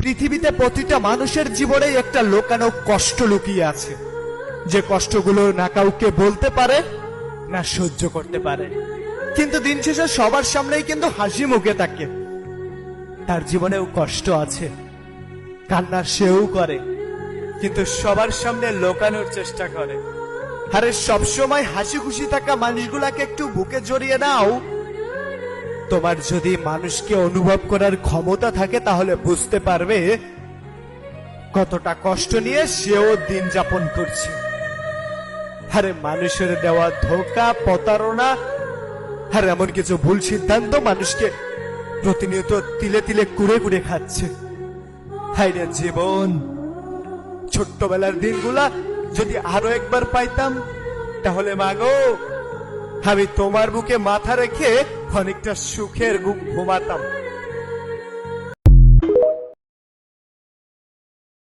পৃথিবীতে প্রতিটা মানুষের জীবনে একটা লোকানো কষ্ট লুকিয়ে আছে, যে কষ্টগুলো না কাউকে বলতে পারে না সহ্য করতে পারে, কিন্তু দিন শেষে সবার সামনেই কিন্তু হাসি মুখে থাকে। তার জীবনেও কষ্ট আছে, কান্না সেও করে, কিন্তু সবার সামনে লোকানোর চেষ্টা করে। আরে সবসময় হাসি খুশি থাকা মানুষগুলাকে একটু বুকে জড়িয়ে নাও। তোমার যদি মানুষকে অনুভব করার ক্ষমতা থাকে তাহলে বুঝতে পারবে কতটা কষ্ট নিয়ে সেও দিন যাপন করছে। আরে মানুষের দেওয়া ধোঁকা, প্রতারণা আর এমন কিছু ভুল সিদ্ধান্ত মানুষকে প্রতিনিয়ত তিলে তিলে কুড়ে কুড়ে খাচ্ছে। হায়রে জীবন, ছোট্টবেলার দিনগুলা যদি আরো একবার পাইতাম তাহলে মাগো আমি তোমার বুকে মাথা রেখে অনেকটা সুখের ঘুমাতাম।